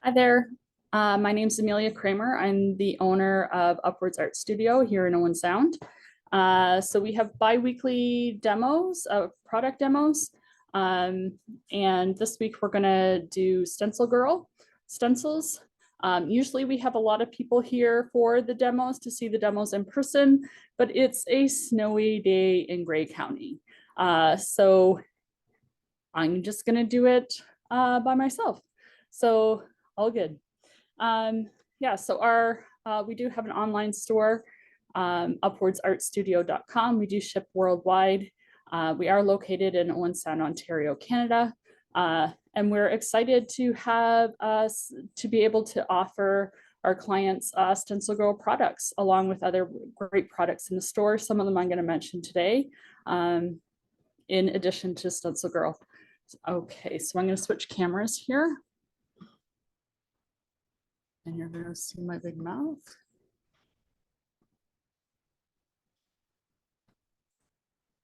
Hi there. My name's Amelia Kraemer. I'm the owner of Upwards Art Studio here in Owen Sound. So we have bi-weekly demos, product demos. And this week we're gonna do StencilGirl Stencils. Usually we have a lot of people here for the demos to see the demos in person, but it's a snowy day in Grey County. So I'm just gonna do it by myself. So all good. Yeah, so we do have an online store, upwardsartstudio.com. We do ship worldwide. We are located in Owen Sound, Ontario, Canada. And we're excited to have us to be able to offer our clients StencilGirl products along with other great products in the store. Some of them I'm going to mention today, in addition to StencilGirl. Okay, so I'm going to switch cameras here. And you're going to see my big mouth.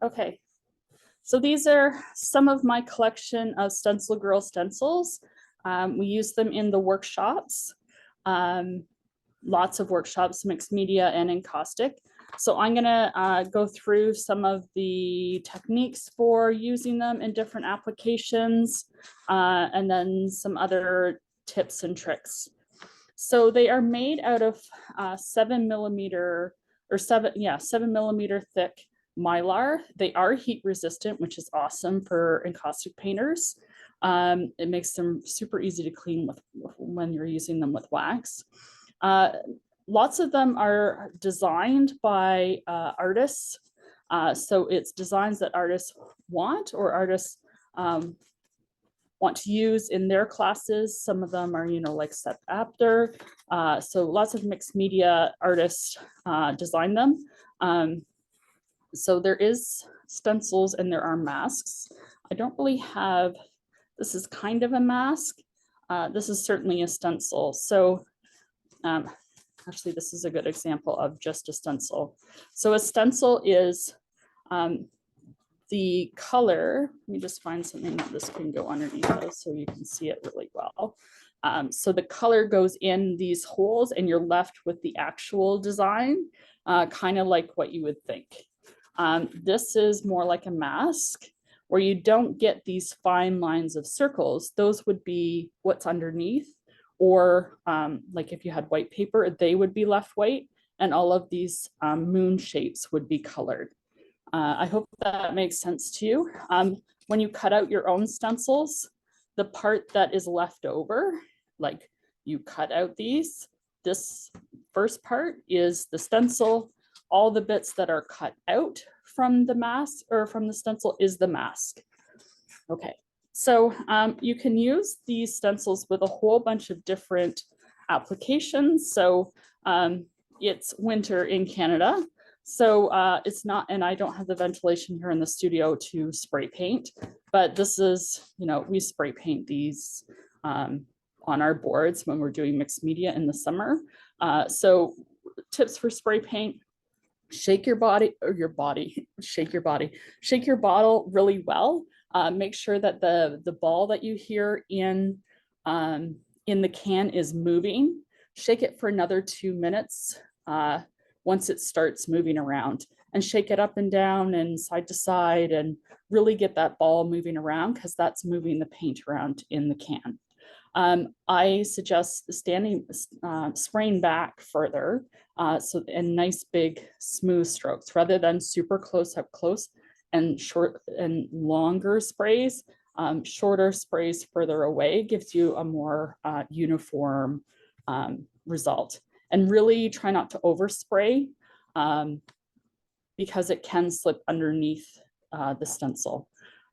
Okay, so these are some of my collection of StencilGirl stencils. We use them in the workshops, lots of workshops, mixed media and encaustic. So I'm gonna go through some of the techniques for using them in different applications, and then some other tips and tricks. So they are made out of 7mm thick Mylar. They are heat resistant, which is awesome for encaustic painters. It makes them super easy to clean when you're using them with wax. Lots of them are designed by artists. So it's designs that artists want or artists want to use in their classes. Some of them are, like set after. So lots of mixed media artists design them. So there is stencils and there are masks. I don't really have, this is kind of a mask. This is certainly a stencil. So actually this is a good example of just a stencil. So a stencil is the color, let me just find something that this can go underneath of so you can see it really well. So the color goes in these holes and you're left with the actual design, kind of like what you would think. This is more like a mask where you don't get these fine lines of circles. Those would be what's underneath, or like if you had white paper, they would be left white, and all of these moon shapes would be colored. I hope that makes sense to you. When you cut out your own stencils, the part that is left over, like you cut out these, this first part is the stencil. All the bits that are cut out from the mask or from the stencil is the mask. Okay, so you can use these stencils with a whole bunch of different applications. So it's winter in Canada. So it's not, and I don't have the ventilation here in the studio to spray paint, but this is, we spray paint these on our boards when we're doing mixed media in the summer. So tips for spray paint: shake your bottle really well. Make sure that the ball that you hear in the can is moving. Shake it for another 2 minutes. Once it starts moving around, and shake it up and down and side to side and really get that ball moving around, because that's moving the paint around in the can. I suggest spraying back further, so in nice big smooth strokes rather than super close up close and short and longer sprays. Shorter sprays further away gives you a more uniform result. And really try not to overspray, because it can slip underneath the stencil.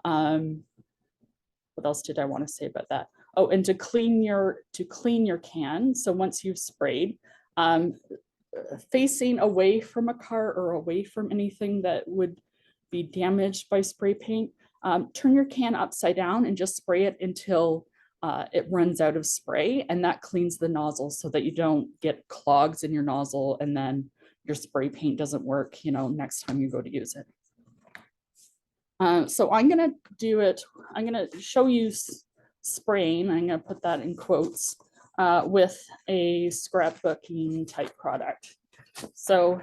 What else did I want to say about that? Oh, and to clean your can. So once you've sprayed, facing away from a car or away from anything that would be damaged by spray paint, turn your can upside down and just spray it until it runs out of spray, and that cleans the nozzle so that you don't get clogs in your nozzle and then your spray paint doesn't work, next time you go to use it. So I'm going to do it. I'm going to show you spraying. I'm going to put that in quotes with a scrapbooking type product. So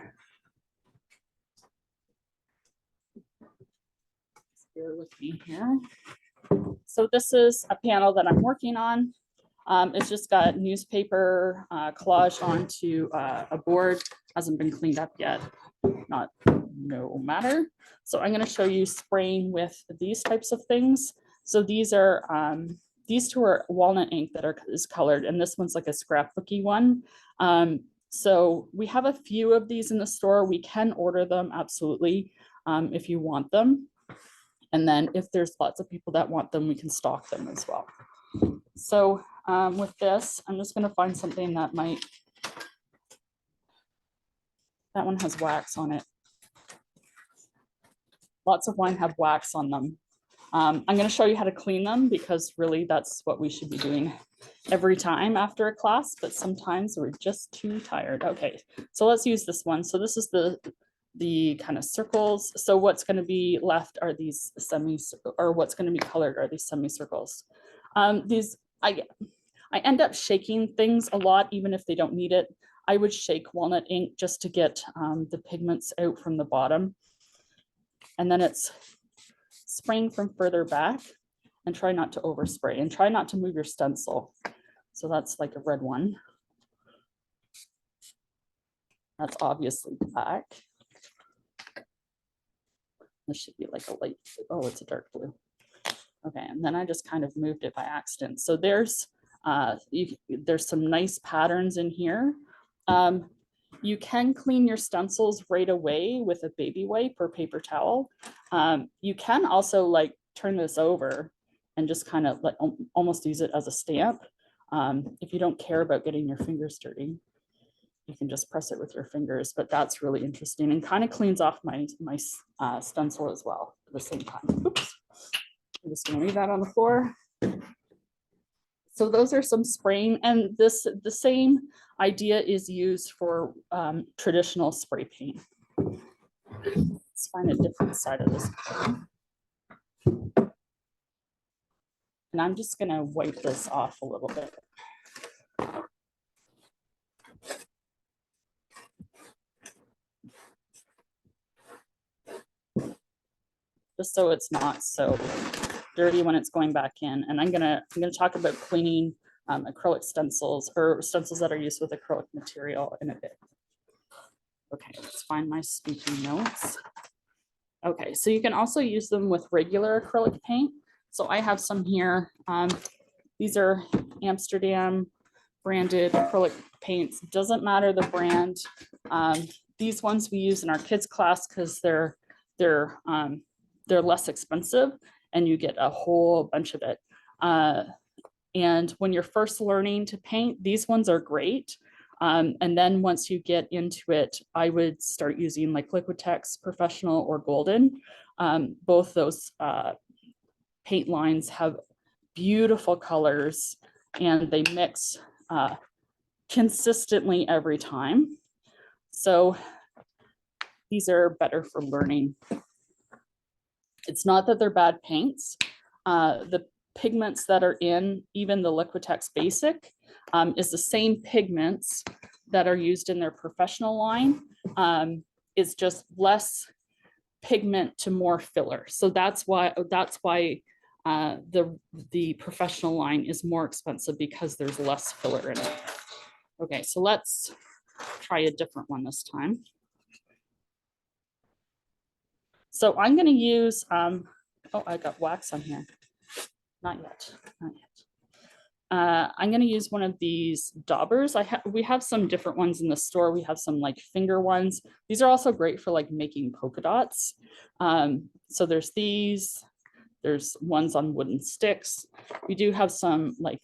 bear with me here. So this is a panel that I'm working on. It's just got newspaper collaged onto a board. Hasn't been cleaned up yet. No matter. So I'm going to show you spraying with these types of things. So these two are walnut ink that is colored, and this one's like a scrapbooky one. So we have a few of these in the store. We can order them, absolutely, if you want them. And then if there's lots of people that want them, we can stock them as well. So with this, I'm just going to find something that one has wax on it. Lots of wine have wax on them. I'm going to show you how to clean them, because really that's what we should be doing every time after a class, but sometimes we're just too tired. Okay, so let's use this one. So this is the kind of circles. So what's going to be left are these what's going to be colored are these semicircles. I end up shaking things a lot, even if they don't need it. I would shake walnut ink just to get the pigments out from the bottom. And then it's spraying from further back, and try not to overspray, and try not to move your stencil. So that's like a red one. That's obviously black. This should be like a light, oh, it's a dark blue. Okay, and then I just kind of moved it by accident. So there's some nice patterns in here. You can clean your stencils right away with a baby wipe or paper towel. You can also like turn this over and just kind of like almost use it as a stamp. If you don't care about getting your fingers dirty, you can just press it with your fingers, but that's really interesting and kind of cleans off my stencil as well at the same time. Oops. I'm just gonna leave that on the floor. So those are some spraying, and the same idea is used for traditional spray paint. Let's find a different side of this. And I'm just gonna wipe this off a little bit. Just so it's not so dirty when it's going back in. And I'm gonna talk about cleaning acrylic stencils, or stencils that are used with acrylic material, in a bit. Okay, let's find my speaking notes. Okay, so you can also use them with regular acrylic paint. So I have some here. These are Amsterdam branded acrylic paints. Doesn't matter the brand. These ones we use in our kids class because they're less expensive, and you get a whole bunch of it. And when you're first learning to paint, these ones are great. And then once you get into it, I would start using like Liquitex Professional or Golden. Both those paint lines have beautiful colors, and they mix consistently every time. So these are better for learning. It's not that they're bad paints. The pigments that are in even the Liquitex Basic is the same pigments that are used in their professional line. It's just less pigment to more filler. So that's why the professional line is more expensive, because there's less filler in it. Okay, so let's try a different one this time. So I'm going to use, oh, I got wax on here. Not yet, not yet. I'm going to use one of these daubers. We have some different ones in the store. We have some like finger ones. These are also great for like making polka dots. So there's these. There's ones on wooden sticks. We do have some like,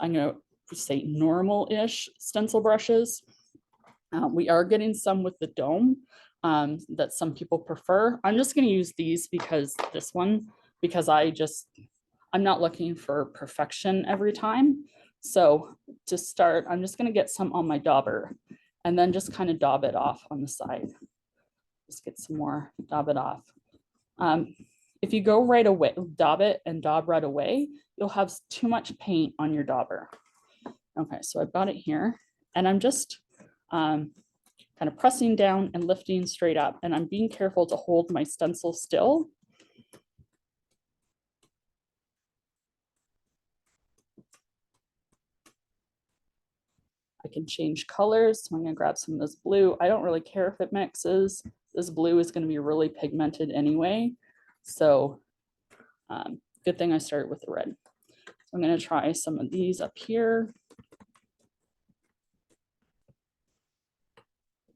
I'm going to say normal-ish stencil brushes. We are getting some with the dome that some people prefer. I'm just going to use these because I'm not looking for perfection every time. So to start, I'm just going to get some on my dauber, and then just kind of daub it off on the side. Just get some more, daub it off. If you go right away, daub it and daub right away, you'll have too much paint on your dauber. Okay, so I've got it here and I'm just kind of pressing down and lifting straight up, and I'm being careful to hold my stencil still. I can change colors. So I'm going to grab some of this blue. I don't really care if it mixes. This blue is going to be really pigmented anyway. So good thing I started with the red. So I'm going to try some of these up here.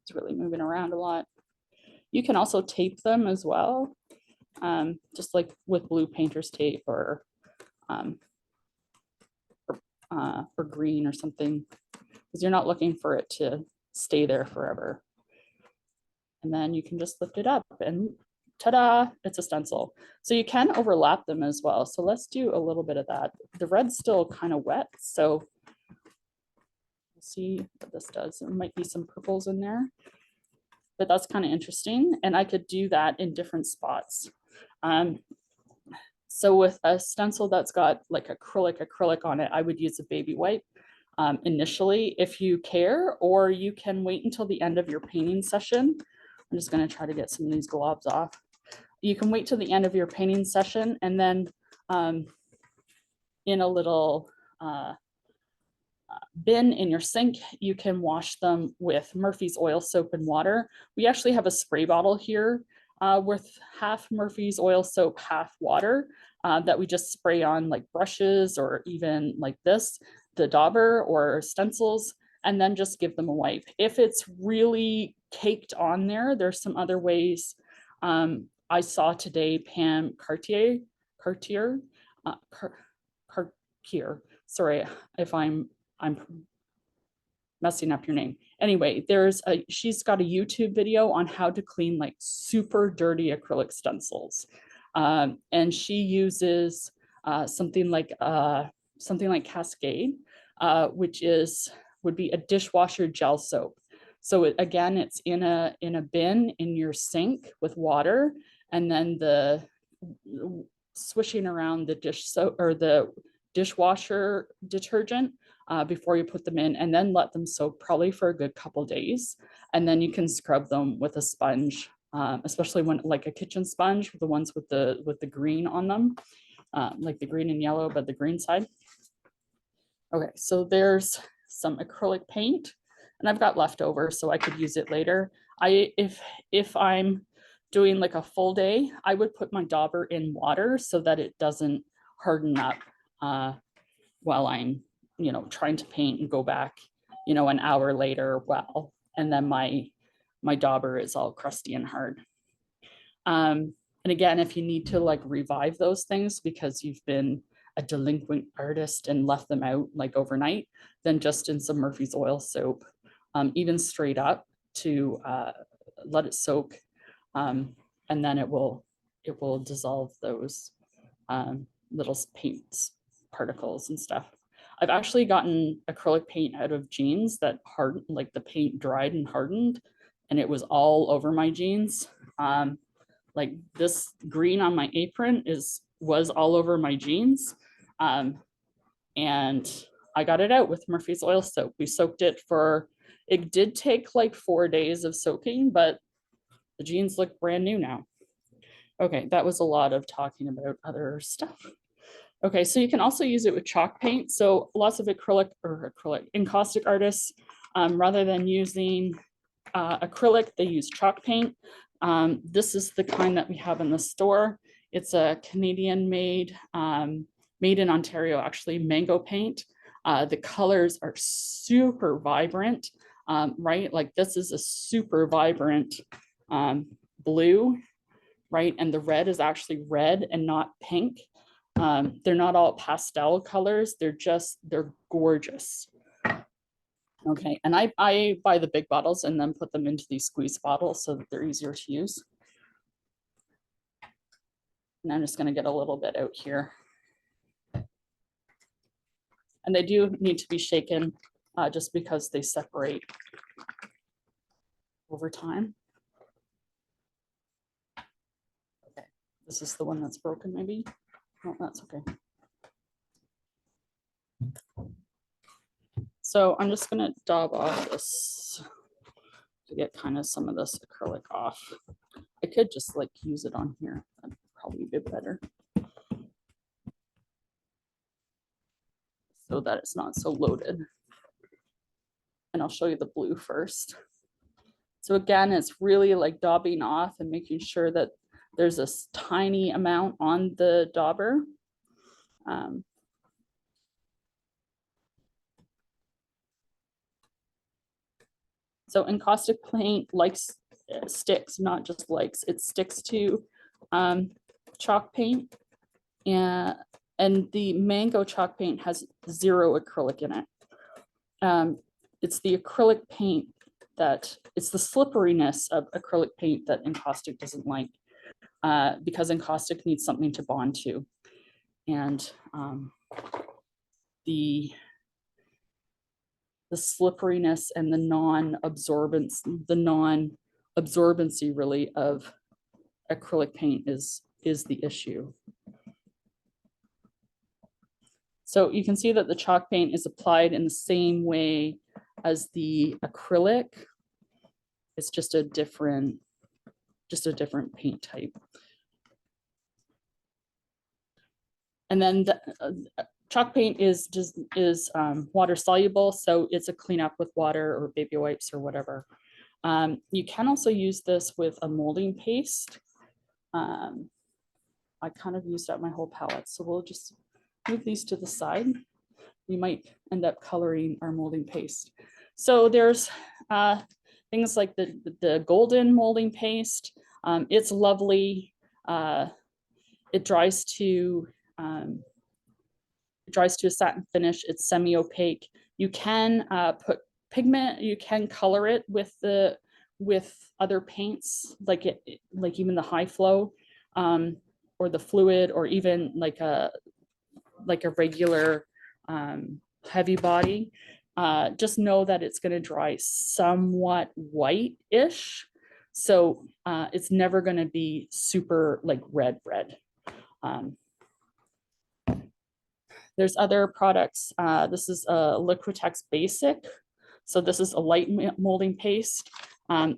It's really moving around a lot. You can also tape them as well, just like with blue painter's tape or green or something, because you're not looking for it to stay there forever. And then you can just lift it up and ta-da, it's a stencil. So you can overlap them as well. So let's do a little bit of that. The red's still kind of wet, so we'll see what this does. There might be some purples in there, but that's kind of interesting. And I could do that in different spots. So with a stencil that's got like acrylic on it, I would use a baby wipe initially if you care, or you can wait until the end of your painting session. I'm just going to try to get some of these globs off. You can wait till the end of your painting session, and then in a little bin in your sink, you can wash them with Murphy's oil soap and water. We actually have a spray bottle here with half Murphy's oil soap, half water that we just spray on like brushes or even like this, the dauber or stencils, and then just give them a wipe. If it's really caked on there, there's some other ways. I saw today Cartier, sorry if I'm messing up your name. Anyway, she's got a YouTube video on how to clean like super dirty acrylic stencils. And she uses something like Cascade, which would be a dishwasher gel soap. So again, it's in a bin in your sink with water, and then the swishing around the dish soap or the dishwasher detergent before you put them in, and then let them soak probably for a good couple days. And then you can scrub them with a sponge, especially when like a kitchen sponge, the ones with the green on them, like the green and yellow, but the green side. Okay, so there's some acrylic paint, and I've got leftover, so I could use it later. If I'm doing like a full day, I would put my dauber in water so that it doesn't harden up while I'm, trying to paint and go back, an hour later. Well, and then my dauber is all crusty and hard. And again, if you need to like revive those things because you've been a delinquent artist and left them out like overnight, then just in some Murphy's oil soap, even straight up to let it soak, and then it will dissolve those little paint particles and stuff. I've actually gotten acrylic paint out of jeans that hardened, like the paint dried and hardened, and it was all over my jeans. Like this green on my apron was all over my jeans. And I got it out with Murphy's oil soap. We soaked it it did take like 4 days of soaking, but the jeans look brand new now. Okay, that was a lot of talking about other stuff. Okay, so you can also use it with chalk paint. So lots of encaustic artists, rather than using acrylic, they use chalk paint. This is the kind that we have in the store. It's a Canadian made in Ontario, actually, mango paint. The colors are super vibrant, right? Like this is a super vibrant blue, right? And the red is actually red and not pink. They're not all pastel colors. They're gorgeous. Okay, and I buy the big bottles and then put them into these squeeze bottles so that they're easier to use. And I'm just going to get a little bit out here. And they do need to be shaken just because they separate over time. Okay, this is the one that's broken maybe. No, that's okay. So I'm just gonna daub off this to get kind of some of this acrylic off. I could just like use it on here. That'd probably be better. So that it's not so loaded. And I'll show you the blue first. So again, it's really like daubing off and making sure that there's a tiny amount on the dauber. So encaustic paint likes sticks, not just likes, it sticks to chalk paint. And the mango chalk paint has 0 acrylic in it. It's the acrylic paint that, it's the slipperiness of acrylic paint that encaustic doesn't like, because encaustic needs something to bond to. And the slipperiness and the non-absorbency really of acrylic paint is the issue. So you can see that the chalk paint is applied in the same way as the acrylic. It's just a different paint type. And then the chalk paint is water soluble, so it's a cleanup with water or baby wipes or whatever. You can also use this with a molding paste. I kind of used up my whole palette, so we'll just move these to the side. We might end up coloring our molding paste. So there's things like the golden molding paste. It's lovely. It dries to a satin finish. It's semi-opaque. You can put pigment. You can color it with other paints, like even the high flow, or the fluid, or even like a regular heavy body. Just know that it's going to dry somewhat white-ish, so it's never going to be super like red. There's other products. This is a Liquitex Basic. So this is a light molding paste.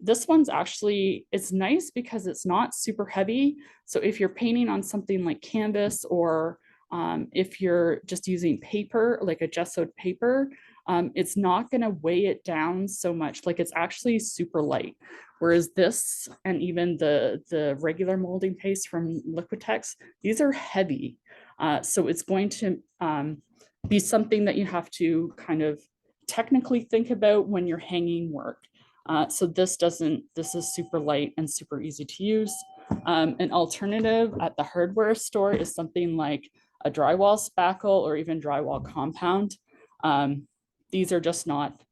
This one's actually, it's nice because it's not super heavy. So if you're painting on something like canvas, or if you're just using paper, like a gessoed paper, it's not going to weigh it down so much. Like, it's actually super light. Whereas this, and even the regular molding paste from Liquitex, these are heavy. So it's going to be something that you have to kind of technically think about when you're hanging work. So this is super light and super easy to use. An alternative at the hardware store is something like a drywall spackle or even drywall compound. These are just not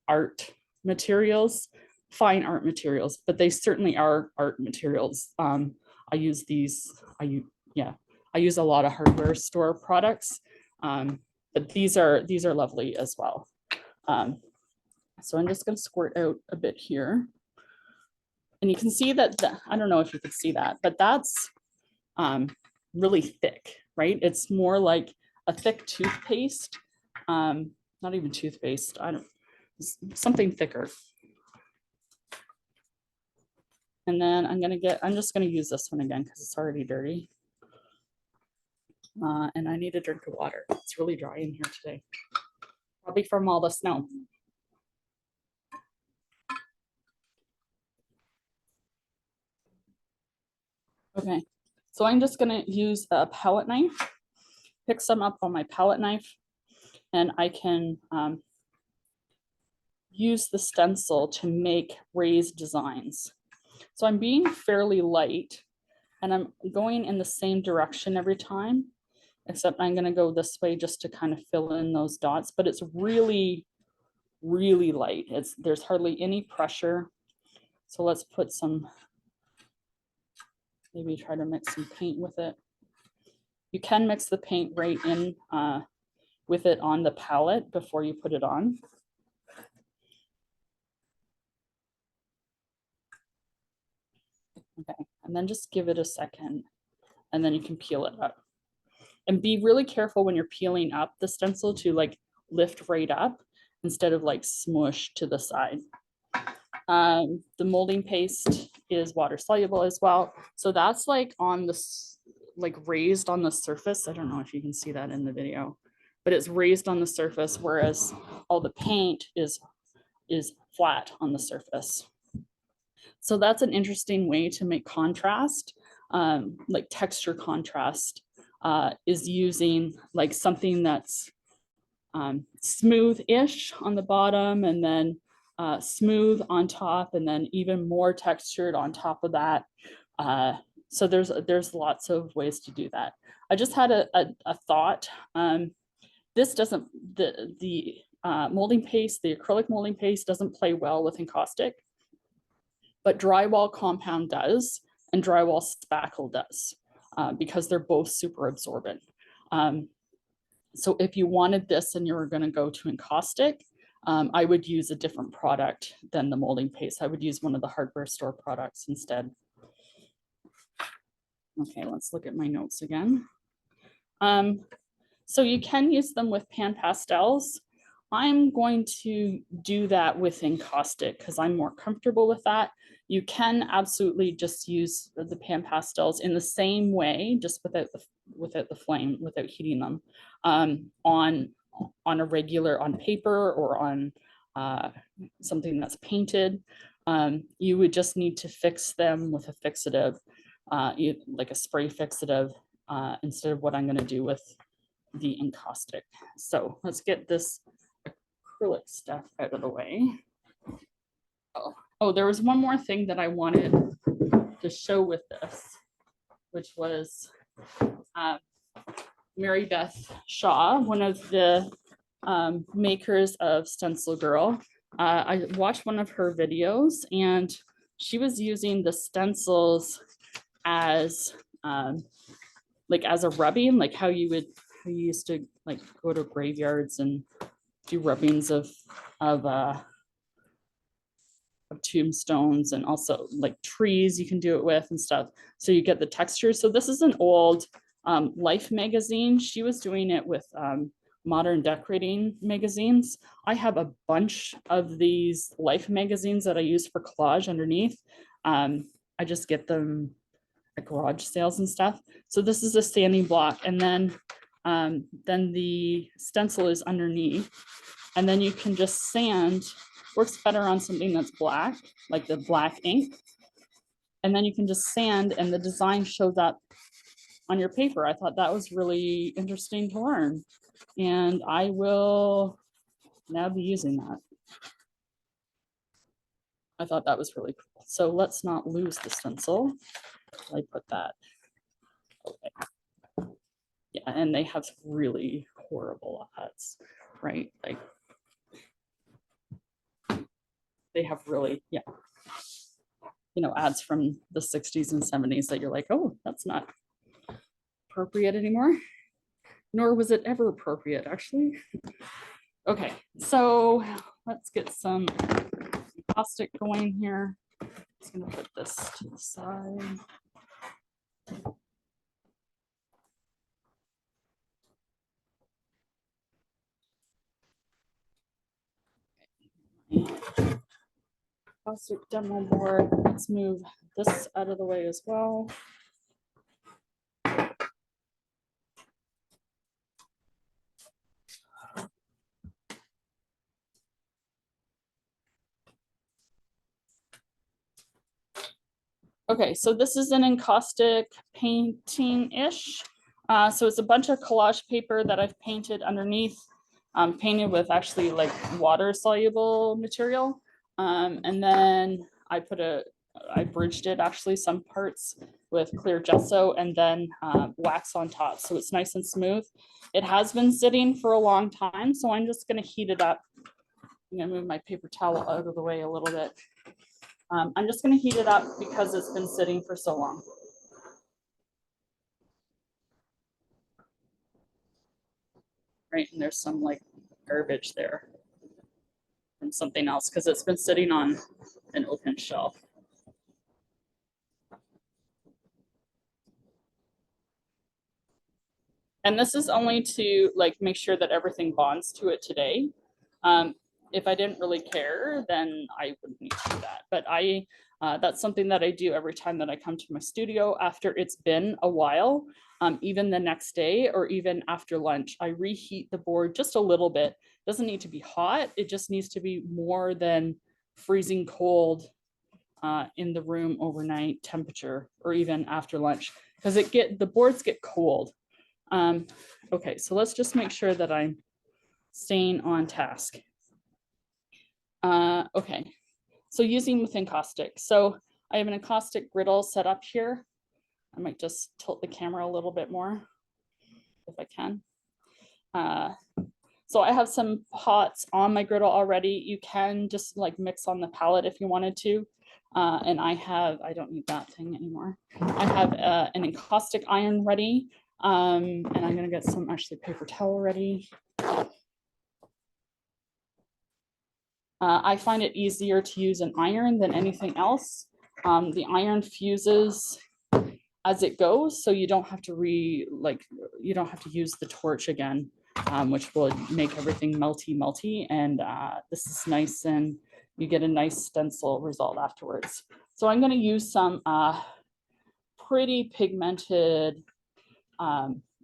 art materials, fine art materials, but they certainly are art materials. I use these, I use a lot of hardware store products, but these are lovely as well. So I'm just going to squirt out a bit here. And you can see that, I don't know if you could see that, but that's really thick, right? It's more like a thick toothpaste, not even toothpaste, something thicker. And then I'm just going to use this one again because it's already dirty. And I need a drink of water. It's really dry in here today, probably from all the snow. Okay, so I'm just gonna use a palette knife, pick some up on my palette knife, and I can use the stencil to make raised designs. So I'm being fairly light, and I'm going in the same direction every time, except I'm gonna go this way just to kind of fill in those dots, but it's really, really light. There's hardly any pressure. So let's put some, maybe try to mix some paint with it. You can mix the paint right in with it on the palette before you put it on. Okay, and then just give it a second, and then you can peel it up. And be really careful when you're peeling up the stencil to like lift right up instead of like smush to the side. The molding paste is water soluble as well. So that's like on this, like raised on the surface. I don't know if you can see that in the video, but it's raised on the surface, whereas all the paint is flat on the surface. So that's an interesting way to make contrast, like texture contrast, is using like something that's smooth-ish on the bottom, and then smooth on top, and then even more textured on top of that. So there's lots of ways to do that. I just had a thought. This doesn't, the molding paste, the acrylic molding paste doesn't play well with encaustic, but drywall compound does, and drywall spackle does, because they're both super absorbent. So if you wanted this and you were going to go to encaustic, I would use a different product than the molding paste. I would use one of the hardware store products instead. Okay, let's look at my notes again. So you can use them with PanPastels. I'm going to do that with encaustic because I'm more comfortable with that. You can absolutely just use the PanPastels in the same way, just without the flame, without heating them, on a regular, on paper or on something that's painted. You would just need to fix them with a fixative, like a spray fixative, instead of what I'm going to do with the encaustic. So let's get this acrylic stuff out of the way. Oh, there was one more thing that I wanted to show with this, which was Mary Beth Shaw, one of the makers of StencilGirl. I watched one of her videos, and she was using the stencils as like as a rubbing, like how you used to like go to graveyards and do rubbings of tombstones, and also like trees you can do it with and stuff. So you get the texture. So this is an old Life magazine. She was doing it with modern decorating magazines. I have a bunch of these Life magazines that I use for collage underneath. I just get them at garage sales and stuff. So this is a standing block, and then the stencil is underneath, and then you can just sand. Works better on something that's black, like the black ink. And then you can just sand and the design shows up on your paper. I thought that was really interesting to learn. And I will now be using that. I thought that was really cool. So let's not lose the stencil. I put that. Okay. Yeah, and they have really horrible ads, right? Like they have really, yeah, you know, ads from the 60s and 70s that you're like, oh, that's not appropriate anymore. Nor was it ever appropriate, actually. Okay, so let's get some caustic going here. I'm just gonna put this to the side. Caustic demo board. Let's move this out of the way as well. Okay, so this is an encaustic painting-ish. So it's a bunch of collage paper that I've painted underneath, painted with actually like water-soluble material. And then I bridged it actually some parts with clear gesso, and then wax on top. So it's nice and smooth. It has been sitting for a long time, so I'm just gonna heat it up. I'm gonna move my paper towel out of the way a little bit. I'm just going to heat it up because it's been sitting for so long. Right, and there's some like garbage there from something else because it's been sitting on an open shelf. And this is only to like make sure that everything bonds to it today. If I didn't really care, then I wouldn't need to do that. But that's something that I do every time that I come to my studio after it's been a while. Even the next day or even after lunch, I reheat the board just a little bit. It doesn't need to be hot. It just needs to be more than freezing cold in the room overnight temperature or even after lunch, because the boards get cold. Okay, so let's just make sure that I'm staying on task. Okay, so using with encaustic. So I have an encaustic griddle set up here. I might just tilt the camera a little bit more if I can. So I have some pots on my griddle already. You can just like mix on the palette if you wanted to. And I don't need that thing anymore. I have an encaustic iron ready. And I'm gonna get some actually paper towel ready. I find it easier to use an iron than anything else. The iron fuses as it goes, so you don't have to you don't have to use the torch again, which will make everything melty. And this is nice, and you get a nice stencil result afterwards. So I'm going to use some pretty pigmented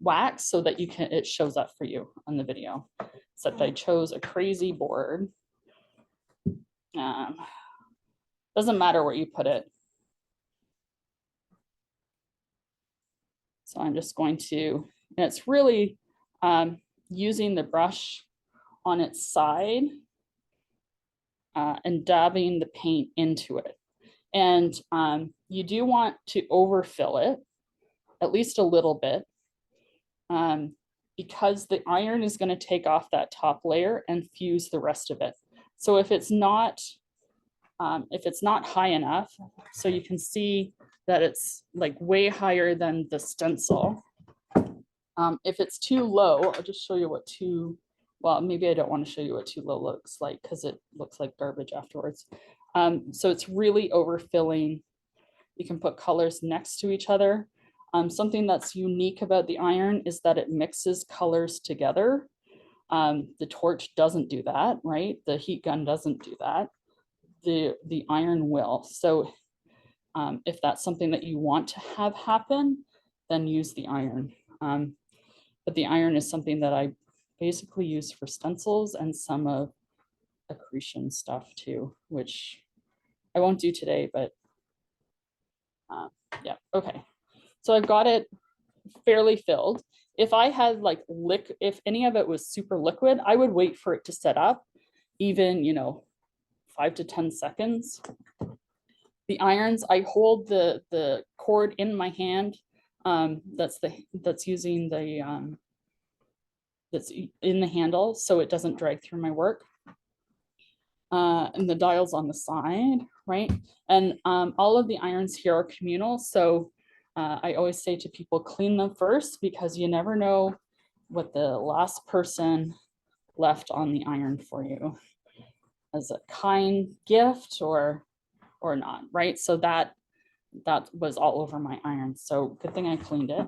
wax so that it shows up for you on the video. Except I chose a crazy board. Doesn't matter where you put it. So I'm just going to, and it's really using the brush on its side and dabbing the paint into it. And you do want to overfill it, at least a little bit, because the iron is going to take off that top layer and fuse the rest of it. So if it's not high enough, so you can see that it's like way higher than the stencil. If it's too low, I'll just show you what well, maybe I don't want to show you what too low looks like because it looks like garbage afterwards. So it's really overfilling. You can put colors next to each other. Something that's unique about the iron is that it mixes colors together. The torch doesn't do that, right? The heat gun doesn't do that. The iron will. So if that's something that you want to have happen, then use the iron. But the iron is something that I basically use for stencils and some of accretion stuff too, which I won't do today, but yeah, okay. So I've got it fairly filled. If I had like if any of it was super liquid, I would wait for it to set up, even, 5 to 10 seconds. The irons, I hold the cord in my hand. That's using the that's in the handle, so it doesn't drag through my work. And the dial's on the side, right? And all of the irons here are communal, so I always say to people, clean them first, because you never know what the last person left on the iron for you as a kind gift or not, right? So that was all over my iron, so good thing I cleaned it.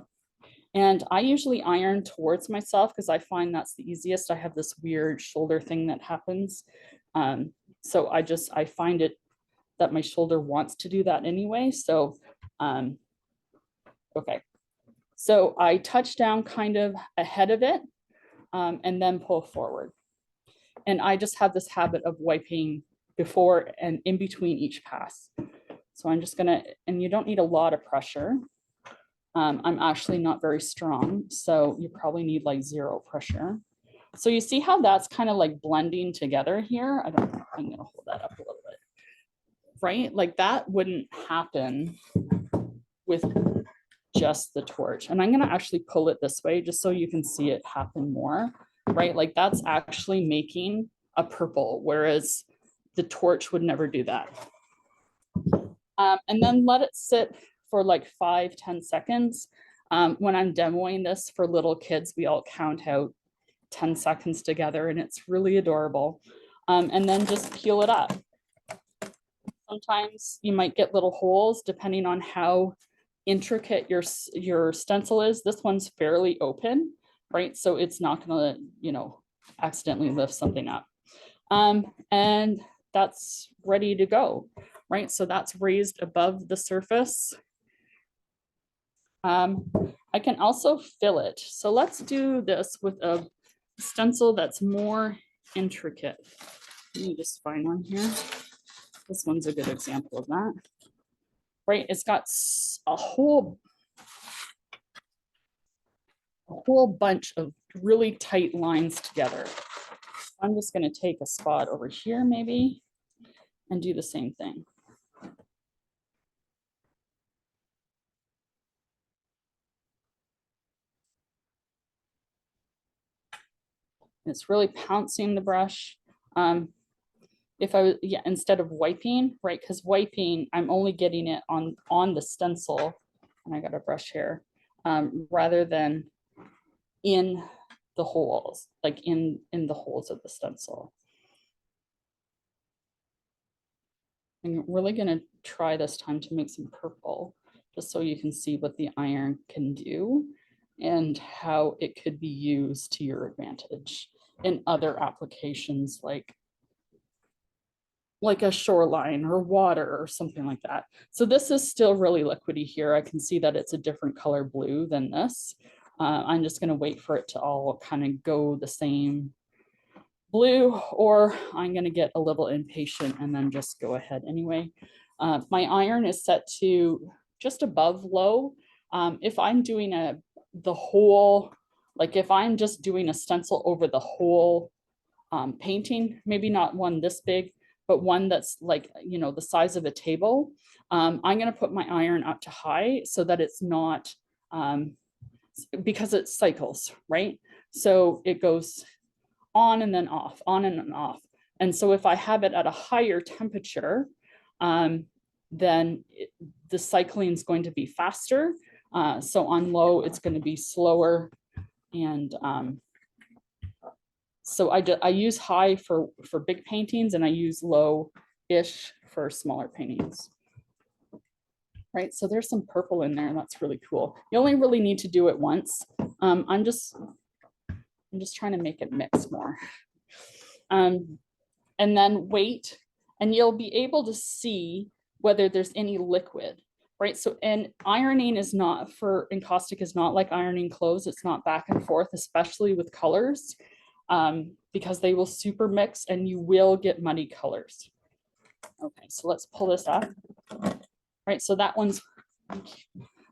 And I usually iron towards myself because I find that's the easiest. I have this weird shoulder thing that happens. So I find it that my shoulder wants to do that anyway. So, okay. So I touch down kind of ahead of it and then pull forward. And I just have this habit of wiping before and in between each pass. So I'm just gonna, and you don't need a lot of pressure. I'm actually not very strong, so you probably need like 0 pressure. So you see how that's kind of like blending together here? I'm gonna hold that up a little bit, right? Like that wouldn't happen with just the torch. And I'm gonna actually pull it this way just so you can see it happen more, right? Like that's actually making a purple, whereas the torch would never do that. And then let it sit for like 5-10 seconds. When I'm demoing this for little kids, we all count out 10 seconds together, and it's really adorable. And then just peel it up. Sometimes you might get little holes depending on how intricate your stencil is. This one's fairly open, right? So it's not gonna, you know, accidentally lift something up. And that's ready to go, right? So that's raised above the surface. I can also fill it. So let's do this with a stencil that's more intricate. Let me just find one here. This one's a good example of that, right? It's got a whole bunch of really tight lines together. I'm just going to take a spot over here maybe and do the same thing. It's really pouncing the brush. If I was, yeah, instead of wiping, right? Because wiping, I'm only getting it on the stencil, and I got a brush here, rather than in the holes, like in the holes of the stencil. I'm really gonna try this time to make some purple, just so you can see what the iron can do and how it could be used to your advantage in other applications like a shoreline or water or something like that. So this is still really liquidy here. I can see that it's a different color blue than this. I'm just gonna wait for it to all kind of go the same blue, or I'm gonna get a little impatient and then just go ahead anyway. My iron is set to just above low. If I'm doing the whole, like if I'm just doing a stencil over the whole painting, maybe not one this big, but one that's like, you know, the size of a table, I'm gonna put my iron up to high so that it's not, because it cycles, right? So it goes on and then off, on and then off. And so if I have it at a higher temperature, then the cycling is going to be faster. So on low, it's going to be slower. And so I use high for big paintings, and I use low-ish for smaller paintings. Right, so there's some purple in there, and that's really cool. You only really need to do it once. I'm just trying to make it mix more. And then wait, and you'll be able to see whether there's any liquid, right? So, and ironing is not, for encaustic is not like ironing clothes. It's not back and forth, especially with colors, because they will super mix and you will get muddy colors. Okay, so let's pull this up. Right, so that one's,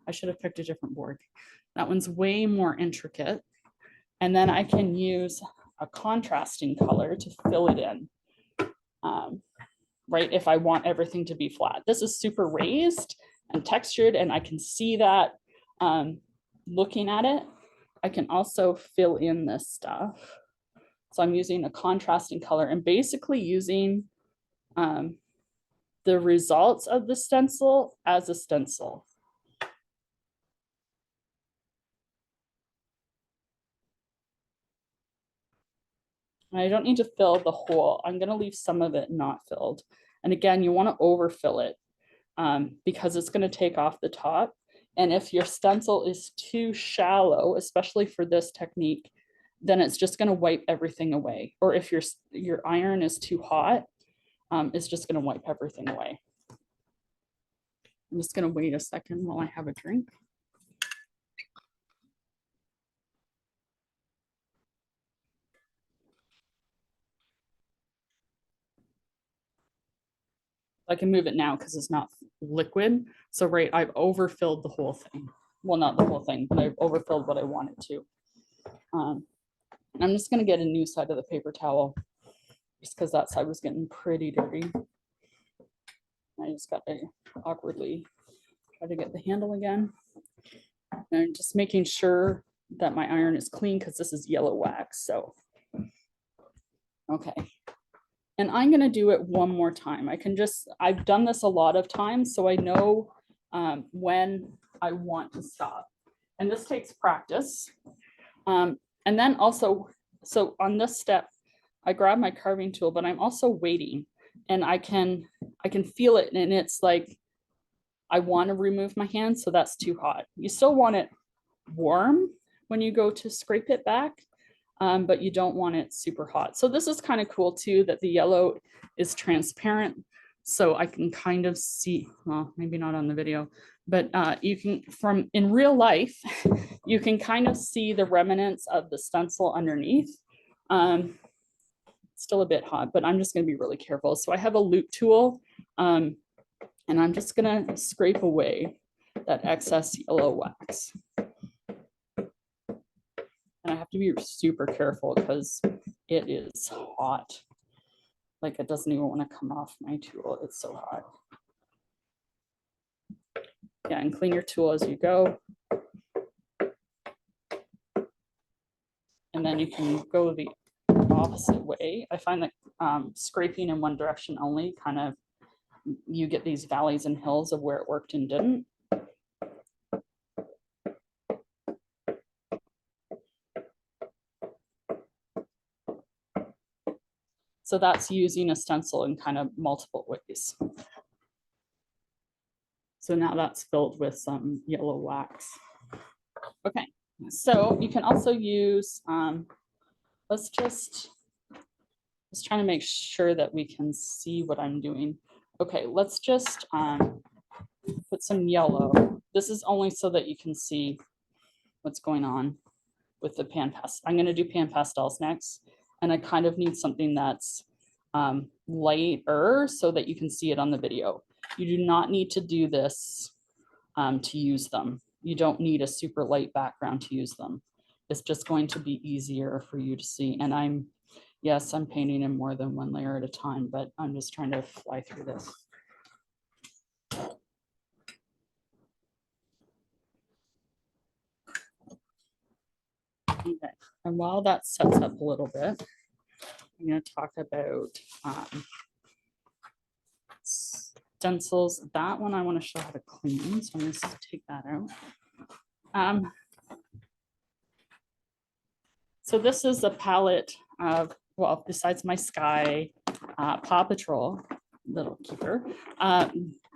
I should have picked a different board. That one's way more intricate. And then I can use a contrasting color to fill it in, right? If I want everything to be flat. This is super raised and textured, and I can see that looking at it. I can also fill in this stuff. So I'm using a contrasting color and basically using the results of the stencil as a stencil. I don't need to fill the whole. I'm going to leave some of it not filled. And again, you want to overfill it because it's going to take off the top. And if your stencil is too shallow, especially for this technique, then it's just going to wipe everything away. Or if your iron is too hot, it's just going to wipe everything away. I'm just going to wait a second while I have a drink. I can move it now because it's not liquid. So right, I've overfilled the whole thing. Well, not the whole thing, but I've overfilled what I wanted to. I'm just gonna get a new side of the paper towel just because that side was getting pretty dirty. I just got to awkwardly try to get the handle again. And just making sure that my iron is clean because this is yellow wax, so. Okay. And I'm going to do it one more time. I've done this a lot of times, so I know when I want to stop. And this takes practice. And then also, so on this step, I grab my carving tool, but I'm also waiting, and I can feel it, and it's like, I want to remove my hand, so that's too hot. You still want it warm, when you go to scrape it back, but you don't want it super hot. So this is kind of cool too, that the yellow is transparent. So I can kind of see, well, maybe not on the video, but you can, from in real life, you can kind of see the remnants of the stencil underneath. Still a bit hot, but I'm just going to be really careful. So I have a loop tool, and I'm just going to scrape away that excess yellow wax. And I have to be super careful because it is hot. Like it doesn't even want to come off my tool. It's so hot. Yeah, and clean your tool as you go. And then you can go the opposite way. I find that scraping in one direction only kind of, you get these valleys and hills of where it worked and didn't. So that's using a stencil in kind of multiple ways. So now that's filled with some yellow wax. Okay, so you can also use, let's try to make sure that we can see what I'm doing. Okay, let's just put some yellow. This is only so that you can see what's going on with the PanPastels. I'm gonna do PanPastels next. And I kind of need something that's lighter so that you can see it on the video. You do not need to do this to use them. You don't need a super light background to use them. It's just going to be easier for you to see. And yes, I'm painting in more than one layer at a time, but I'm just trying to fly through this. Okay, and while that sets up a little bit, I'm going to talk about stencils. That one I want to show how to clean, so I'm going to take that out. So this is a palette of, well, besides my Sky, Paw Patrol, little keeper.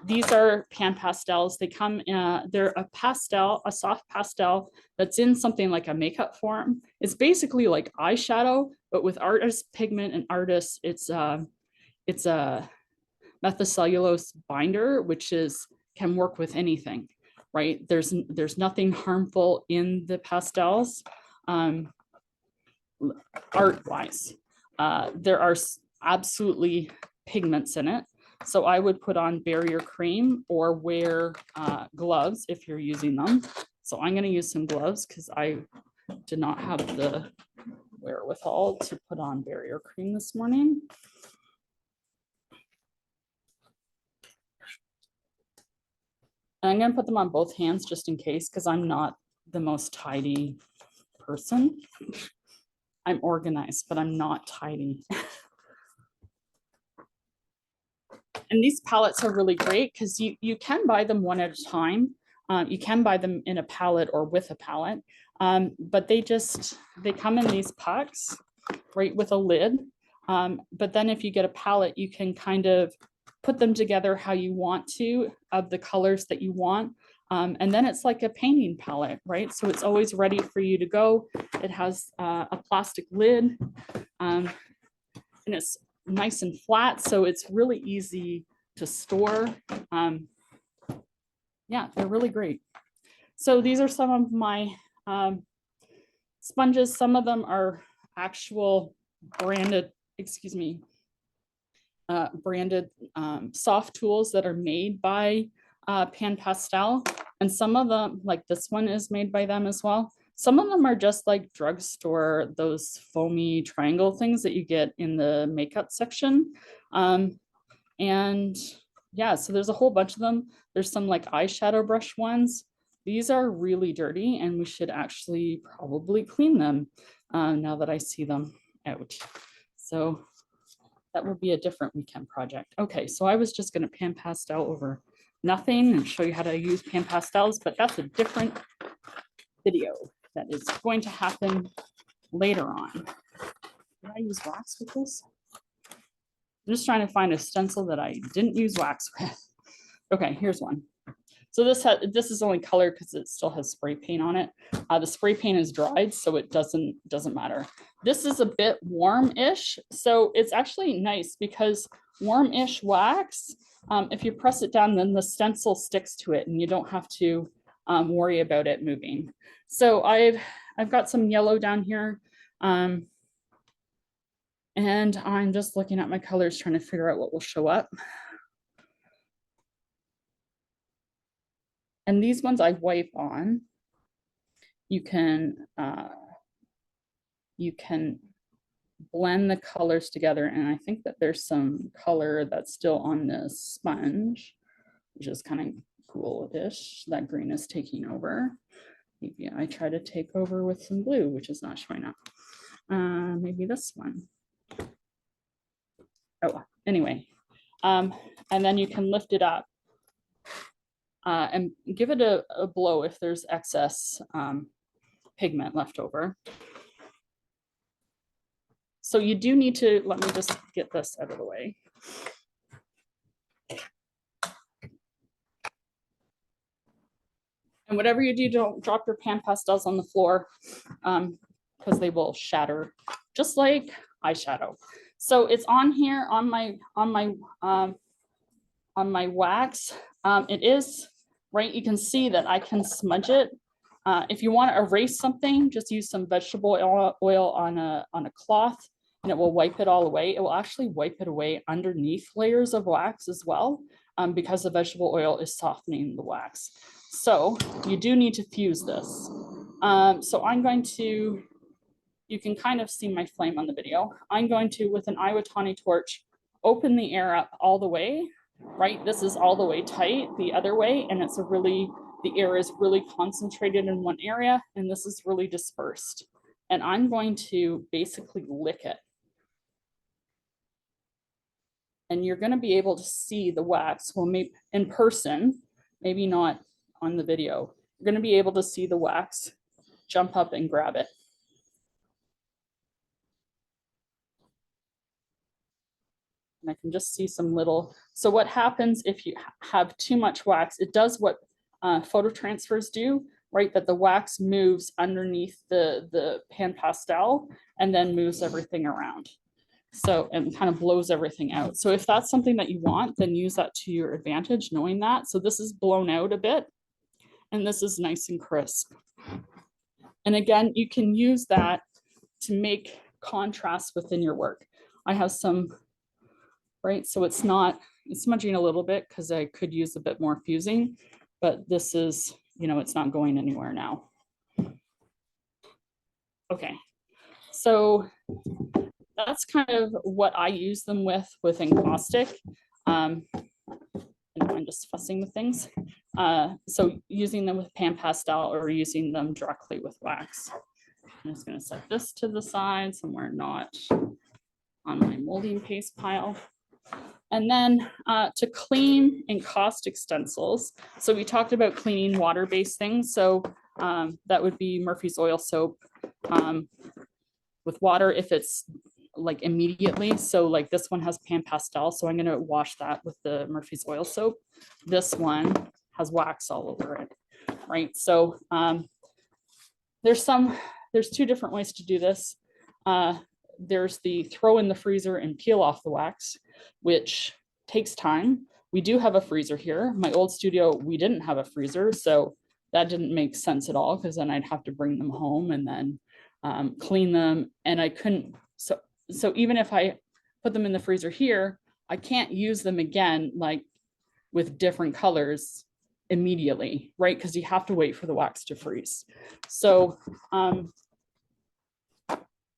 These are PanPastels. They come in, they're a pastel, a soft pastel that's in something like a makeup form. It's basically like eyeshadow, but with artist pigment and artist, it's a methicellulose binder, which can work with anything, right? There's nothing harmful in the pastels, art-wise. There are absolutely pigments in it. So I would put on barrier cream or wear gloves if you're using them. So I'm going to use some gloves because I did not have the wherewithal to put on barrier cream this morning. And I'm going to put them on both hands just in case, because I'm not the most tidy person. I'm organized, but I'm not tidy. And these palettes are really great because you can buy them one at a time. You can buy them in a palette or with a palette, but they come in these pucks, right, with a lid. But then if you get a palette, you can kind of put them together how you want to, of the colors that you want. And then it's like a painting palette, right? So it's always ready for you to go. It has a plastic lid, and it's nice and flat, so it's really easy to store. Yeah, they're really great. So these are some of my sponges. Some of them are actual branded, branded soft tools that are made by PanPastel, and some of them, like this one, is made by them as well. Some of them are just like drugstore, those foamy triangle things that you get in the makeup section. And yeah, so there's a whole bunch of them. There's some like eyeshadow brush ones. These are really dirty and we should actually probably clean them now that I see them out. So that will be a different weekend project. Okay, so I was just going to PanPastel over nothing and show you how to use PanPastels, but that's a different video that is going to happen later on. Did I use wax with this? I'm just trying to find a stencil that I didn't use wax with. Okay, here's one. So this is only color because it still has spray paint on it. The spray paint is dried, so it doesn't matter. This is a bit warm-ish, so it's actually nice because warm-ish wax, if you press it down, then the stencil sticks to it and you don't have to worry about it moving. So I've got some yellow down here. And I'm just looking at my colors, trying to figure out what will show up. And these ones I wipe on. You can blend the colors together, and I think that there's some color that's still on this sponge, which is kind of cool-ish. That green is taking over. Maybe I try to take over with some blue, which is not showing up. Maybe this one. Oh, anyway. And then you can lift it up and give it a blow if there's excess pigment left over. So you do need to, let me just get this out of the way. And whatever you do, don't drop your PanPastels on the floor because they will shatter, just like eyeshadow. So it's on here on my wax. It is right. You can see that I can smudge it. If you want to erase something, just use some vegetable oil on a cloth, and it will wipe it all away. It will actually wipe it away underneath layers of wax as well, because the vegetable oil is softening the wax. So you do need to fuse this. So I'm going to, you can kind of see my flame on the video. I'm going to, with an Iwatani torch, open the air up all the way, right? This is all the way tight the other way, and it's a really, the air is really concentrated in one area, and this is really dispersed. And I'm going to basically lick it. And you're going to be able to see the wax, well, maybe in person, maybe not on the video. You're going to be able to see the wax jump up and grab it. And I can just see some little, so what happens if you have too much wax, it does what photo transfers do, right? That the wax moves underneath the PanPastel and then moves everything around. So, and kind of blows everything out. So if that's something that you want, then use that to your advantage, knowing that. So this is blown out a bit, and this is nice and crisp. And again, you can use that to make contrast within your work. I have some, right? So it's not, it's smudging a little bit because I could use a bit more fusing, but this is, you know, it's not going anywhere now. Okay, so that's kind of what I use them with encaustic. And I'm just fussing with things. So using them with PanPastel or using them directly with wax. I'm just going to set this to the side somewhere not on my molding paste pile. And then to clean encaustic stencils. So we talked about cleaning water-based things. So that would be Murphy's oil soap with water if it's like immediately. So like this one has PanPastel, so I'm going to wash that with the Murphy's oil soap. This one has wax all over it, right? So there's two different ways to do this. There's the throw in the freezer and peel off the wax, which takes time. We do have a freezer here. My old studio, we didn't have a freezer, so that didn't make sense at all because then I'd have to bring them home and then clean them, and I couldn't. So even if I put them in the freezer here, I can't use them again, like with different colors immediately, right? Because you have to wait for the wax to freeze. So I'm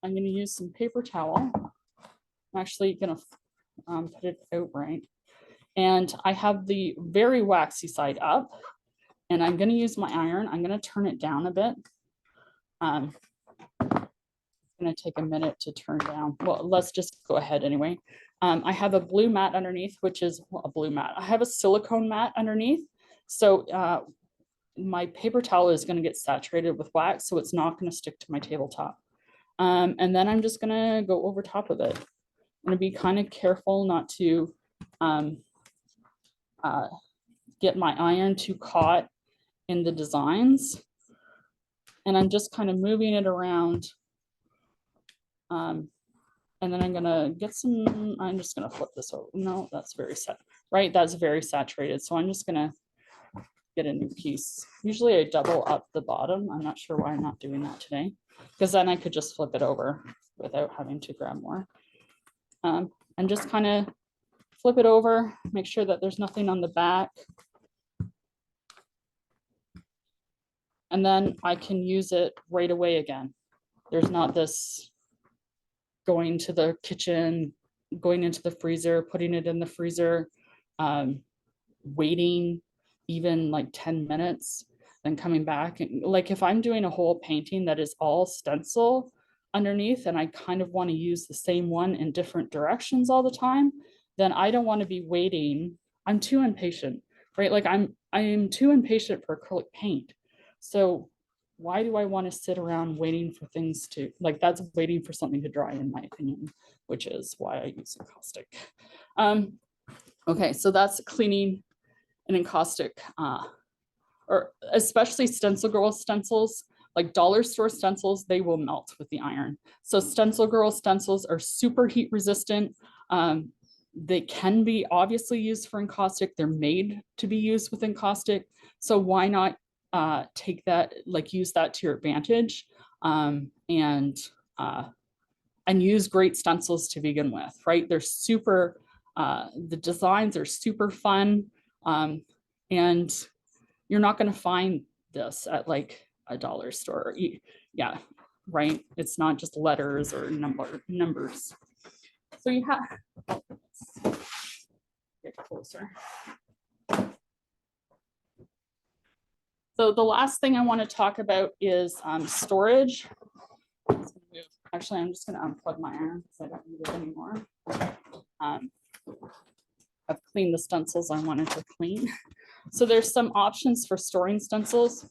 going to use some paper towel. I'm actually going to put it out right. And I have the very waxy side up, and I'm going to use my iron. I'm going to turn it down a bit. It's going to take a minute to turn down. Well, let's just go ahead anyway. I have a blue mat underneath, which is a blue mat. I have a silicone mat underneath. So my paper towel is going to get saturated with wax, so it's not going to stick to my tabletop. And then I'm just going to go over top of it. I'm going to be kind of careful not to get my iron too caught in the designs. And I'm just kind of moving it around. And then I'm gonna get some, I'm just gonna flip this over. No, that's very set, right? That's very saturated. So I'm just gonna get a new piece. Usually I double up the bottom. I'm not sure why I'm not doing that today, because then I could just flip it over without having to grab more. And just kind of flip it over, make sure that there's nothing on the back. And then I can use it right away again. There's not this going to the kitchen, going into the freezer, putting it in the freezer, waiting even like 10 minutes, then coming back. And like if I'm doing a whole painting that is all stencil underneath and I kind of want to use the same one in different directions all the time, then I don't want to be waiting. I'm too impatient, right? Like I am too impatient for acrylic paint. So why do I want to sit around waiting for things to, like that's waiting for something to dry in my opinion, which is why I use encaustic. Okay, so that's cleaning an encaustic, or especially StencilGirl stencils, like dollar store stencils, they will melt with the iron. So StencilGirl stencils are super heat resistant. They can be obviously used for encaustic. They're made to be used with encaustic. So why not take that, like use that to your advantage, and use great stencils to begin with, right? They're super, the designs are super fun, and you're not going to find this at like a dollar store. Yeah, right. It's not just letters or numbers. So you have, get closer. So the last thing I want to talk about is storage. Actually, I'm just going to unplug my iron because I don't need it anymore. I've cleaned the stencils I wanted to clean. So there's some options for storing stencils.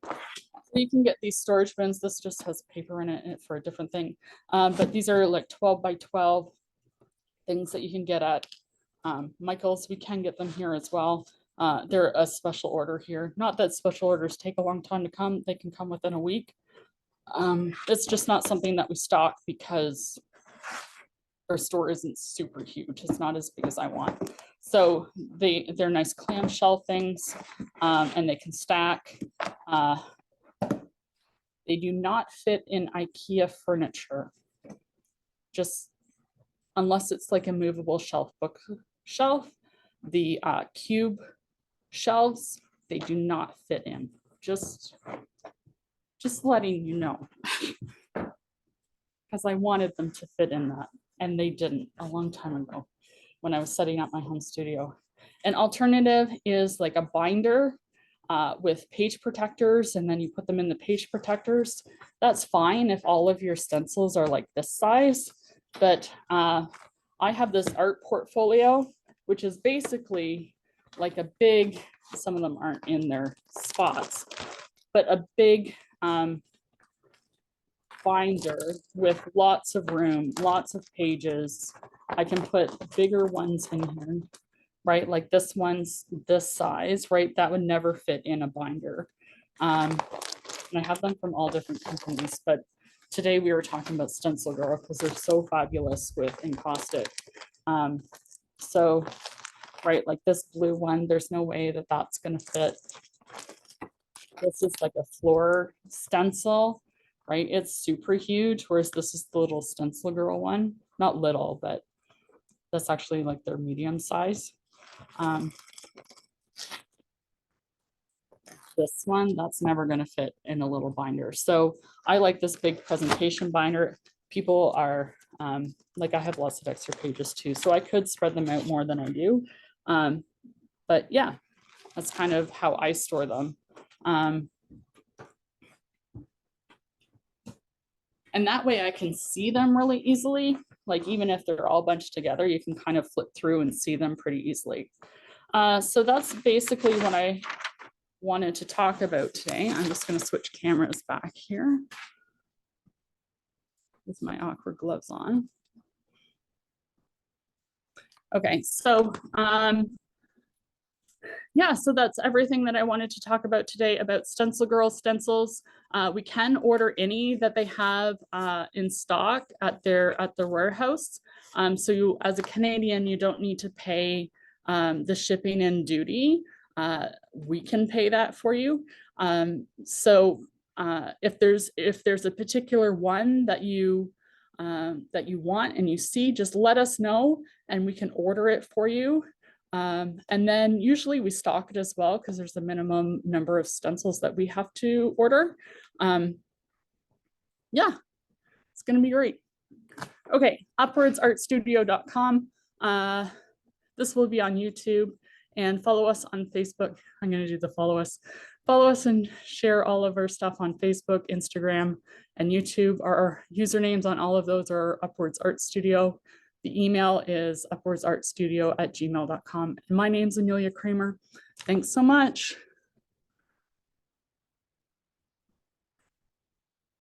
So you can get these storage bins. This just has paper in it for a different thing. But these are like 12 by 12 things that you can get at Michael's. We can get them here as well. They're a special order here. Not that special orders take a long time to come. They can come within a week. It's just not something that we stock because our store isn't super huge. It's not as big as I want. So they're nice clamshell things, and they can stack. They do not fit in IKEA furniture, just unless it's like a movable shelf bookshelf. The cube shelves, they do not fit in. Just letting you know, because I wanted them to fit in that, and they didn't a long time ago when I was setting up my home studio. An alternative is like a binder with page protectors, and then you put them in the page protectors. That's fine if all of your stencils are like this size, but I have this art portfolio, which is basically like a big, some of them aren't in their spots, but a big binder with lots of room, lots of pages. I can put bigger ones in here, right? Like this one's this size, right? That would never fit in a binder. And I have them from all different companies, but today we were talking about StencilGirl because they're so fabulous with encaustic. So, right, like this blue one, there's no way that that's going to fit. This is like a floor stencil, right? It's super huge, whereas this is the little StencilGirl one. Not little, but that's actually like their medium size. This one, that's never going to fit in a little binder. So I like this big presentation binder. People are like, I have lots of extra pages too, so I could spread them out more than I do. But yeah, that's kind of how I store them. And that way I can see them really easily. Like even if they're all bunched together, you can kind of flip through and see them pretty easily. So that's basically what I wanted to talk about today. I'm just going to switch cameras back here with my awkward gloves on. Okay, so yeah, so that's everything that I wanted to talk about today about StencilGirl Stencils. We can order any that they have in stock at their warehouse. So you, as a Canadian, you don't need to pay the shipping and duty. We can pay that for you. If there's a particular one that you want and you see, just let us know and we can order it for you. And then usually we stock it as well because there's a minimum number of stencils that we have to order. Yeah, it's going to be great. Okay, upwardsartstudio.com. This will be on YouTube, and follow us on Facebook. I'm going to do the follow us and share all of our stuff on Facebook, Instagram, and YouTube. Our usernames on all of those are Upwards Art Studio. The email is upwardsartstudio@gmail.com. And my name's Amelia Kraemer. Thanks so much.